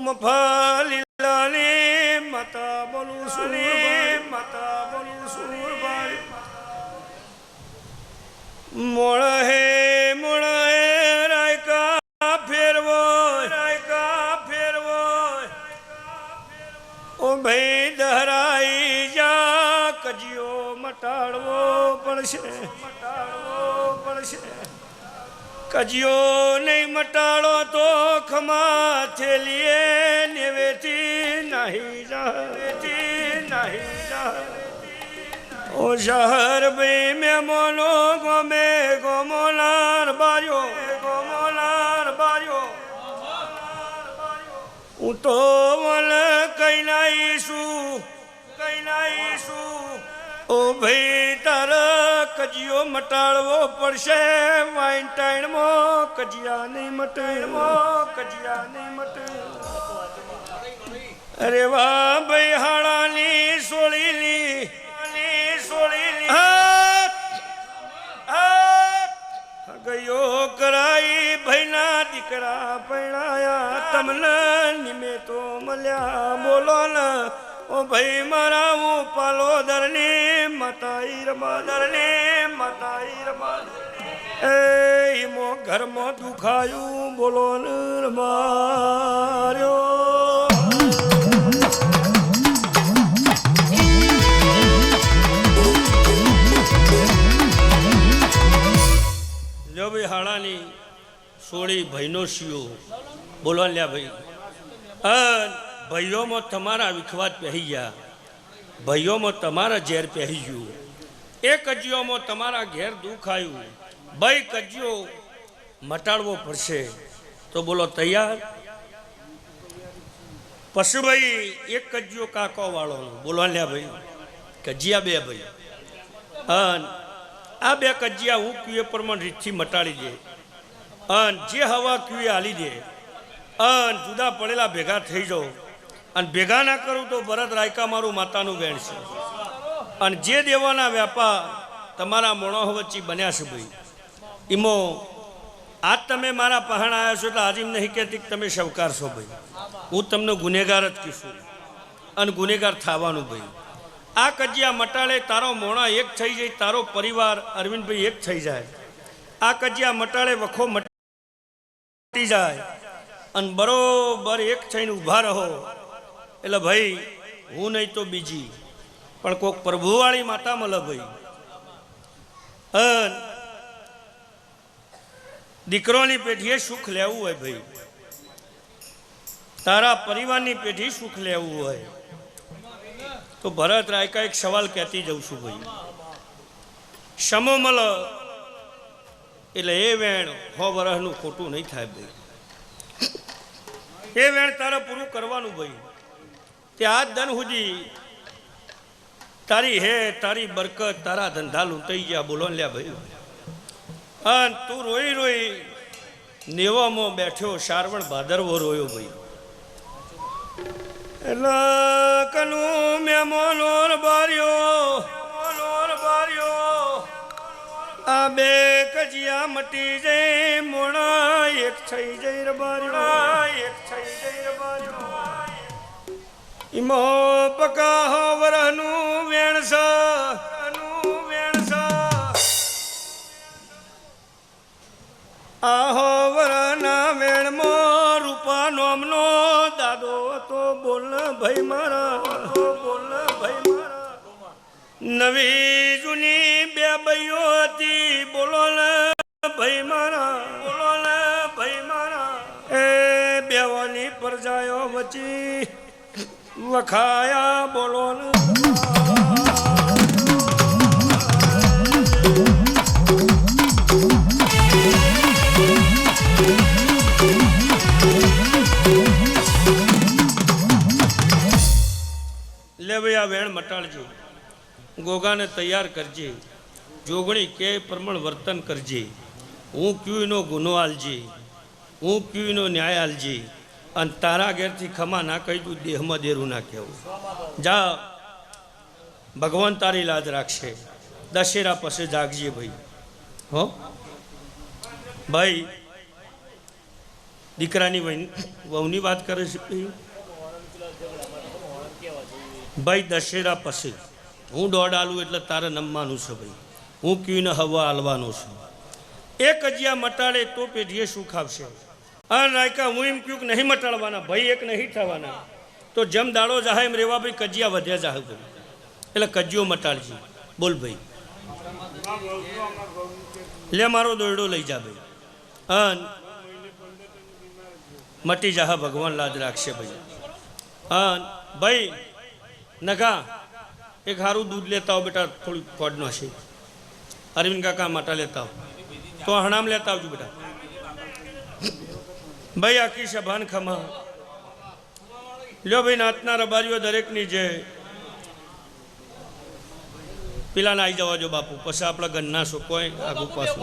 મફાલી લાલી માતા બોલું સુરભાઈ માતા બોલું સુરભાઈ મોળ હે રાયકા ફેરવો ઓ ભાઈ દહરાઈ જા કજિયો મટાડવો પડશે કજિયો નહીં મટાડો તો ખમા થેલીએ નેવેથી નહીં જા ઓ શહર ભાઈ મેમોનો ગમે ગોમોલાર બાર્યો હું તો વલ કઈ નાઈશું ઓ ભાઈ તારા કજિયો મટાડવો પડશે વાઈન ટાઈણમાં કજિયા નહીં મટે અરે વાહ ભાઈ હાડાની સોળીલી ગયો કરાઈ ભાઈના દીકરા પૈણાયા તમને નિમે તો મળ્યા બોલો ને ઓ ભાઈ મારા હું પાલો દરની માતાઈ રમા એ ઈમો ઘરમાં દુખાયું બોલો ને રમાર્યો જો ભાઈ હાડાની સોળી ભાઈનો શિયો બોલવા લ્યા ભાઈ ભાઈઓમાં તમારા વિખવાદ પહેરી ગયા ભાઈઓમાં તમારા ઝેર પહેરી ગયું એ કજિયોમાં તમારા ઘેર દુઃખ આવ્યું ભાઈ કજિયો મટાડવો પડશે તો બોલો તૈયાર પશુભાઈ એક કજિયો કાકો વાળો બોલવા લ્યા ભાઈ કજિયા બે ભાઈ આ બે કજિયા હું કુએ પ્રમાણ રીતથી મટાડી દે અન જે હવા કુએ હાલી દે અન જુદા પડેલા ભેગા થઈ જાઓ અને ભેગા ના કરું તો ભરત રાયકા મારું માતાનું બેન છે અને જે દેવાના વ્યાપાર તમારા મોણો વચ્ચે બન્યા છે ભાઈ ઈમો આજ તમે મારા પહાણ આવ્યા છો એટલે આજે નહીં કહેતી કે તમે શવકાર છો ભાઈ હું તમને ગુનેગાર જ કહીશું અને ગુનેગાર થવાનું ભાઈ આ કજિયા મટાડે તારો મોણા એક થઈ જાય તારો પરિવાર અરવિંદભાઈ એક થઈ જાય આ કજિયા મટાડે વખો મટી જાય અને બરોબર એક થઈને ઊભા રહો એટલે ભાઈ હું નહીં તો બીજી પણ કોઈક પ્રભુવાળી માતા મળે ભાઈ દીકરોની પેઢીએ સુખ લેવું હોય ભાઈ તારા પરિવારની પેઢી સુખ લેવું હોય તો ભરત રાયકા એક સવાલ કહેતી જઉં છું ભાઈ સમો મલ એટલે એ વેણ 100 વર્ષનું ખોટું નહીં થાય ભાઈ એ વેણ તારે પૂરું કરવાનું ભાઈ તે આજ દન સુધી તારી હે તારી બરકત તારા ધંધા લૂંટાઈ ગયા બોલો લ્યા ભાઈ અને તું રોઈ નેવામાં બેઠ્યો શારવણ ભાદરવો રોયો ભાઈ એટલે કનું મેમોનોર બાર્યો આ બે કજિયા મટી જઈ મોણા એક થઈ જઈ રબાર્યો ઈમો પકા હો વરહનું વેણસ આહો વરના વેણમાં રૂપા નોમનો દાદો તો બોલ ભાઈ મારા નવી જૂની બે ભાઈઓ હતી બોલો ને ભાઈ મારા એ બેવાની પરજાયો વચ્ચે વખાયા બોલો ને લે ભાઈ આ વેણ મટાડજો ગોગાને તૈયાર કરજે જોગણી કે પ્રમાણ વર્તન કરજે હું ક્યુનો ગુનો આલજે હું ક્યુનો ન્યાય આલજે અને તારા ઘેરથી ખમા ના કહી તું દેહમાં દેરું ના કહેવું જા ભગવાન તારી લાજ રાખશે દશેરા પછી જાગજે ભાઈ હો ભાઈ દીકરાની વહુની વાત કરે છે ભાઈ દશેરા પછી હું દોડ આલું એટલે તારે નમવાનું છે ભાઈ, હું કીને હવા હાલવાનો છું. એક કજિયા મટાડે તો પેઢીએ સુખ આવશે. આ રાયકા હું એમ કહ્યું કે નહીં મટાડવાના ભાઈ, એક નહીં થવાના, તો જેમ દાડો જાહે એમ રેવા ભાઈ કજિયા વધ્યા જાહે ભાઈ, એટલે કજિયો મટાડજી. બોલ ભાઈ, લે મારો દોરડો લઈ જા ભાઈ, અન મટી જાહે, ભગવાન લાજ રાખશે ભાઈ. અન ભાઈ નગા એક સારું દૂધ લેતા હો બેટા, થોડી ફોડનો છે. અરવિંદ કાકા માટા લેતા હો તો હણામ લેતા આવજો બેટા. ભાઈ આખી સભાન ખમા લ્યો ભાઈ, નાતના રબારીઓ દરેકની જે પેલાને આવી જવા જો બાપુ, પછી આપણા ઘરના શું કોઈ આગુ પાછું.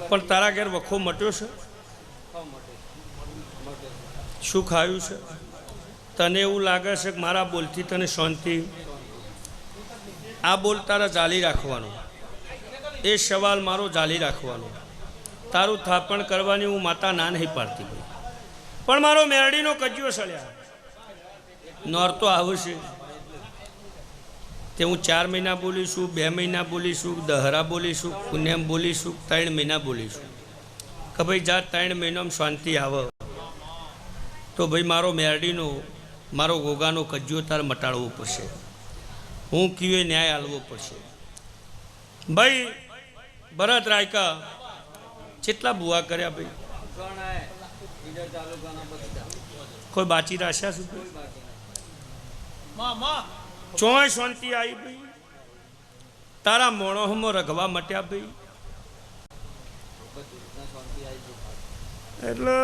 પણ તારા ઘેર વખો મટ્યો છે? શું ખાયું છે? તને એવું લાગે છે કે મારા બોલથી તને શાંતિ? આ બોલ તારા જાળી રાખવાનો, એ સવાલ મારો જાળી રાખવાનો. તારું થાપણ કરવાની હું માતા ના નહીં પાડતી ભાઈ, પણ મારો મેરડીનો કજિયો સળ્યા નોરતો આવશે તે હું 4 મહિના બોલીશું, 2 મહિના બોલીશું, દહરા બોલીશું, પુણ્યમ બોલીશું, 3 મહિના બોલીશું કે ભાઈ જા 3 મહિનામાં શાંતિ આવે, તો ભાઈ મારો મેરડીનો મારો ગોગાનો કજિયો તારે મટાડવો પડશે. હું કીએ ન્યાય આલવો પડશે. ભાઈ ભરત રાયકા કેટલા બુઆ કર્યા ભાઈ, કોઈ બાચી રાખ્યા શું? ચોય શાંતિ આવી ભાઈ, તારા મોણોમાં રઘવા મટ્યા ભાઈ. એટલે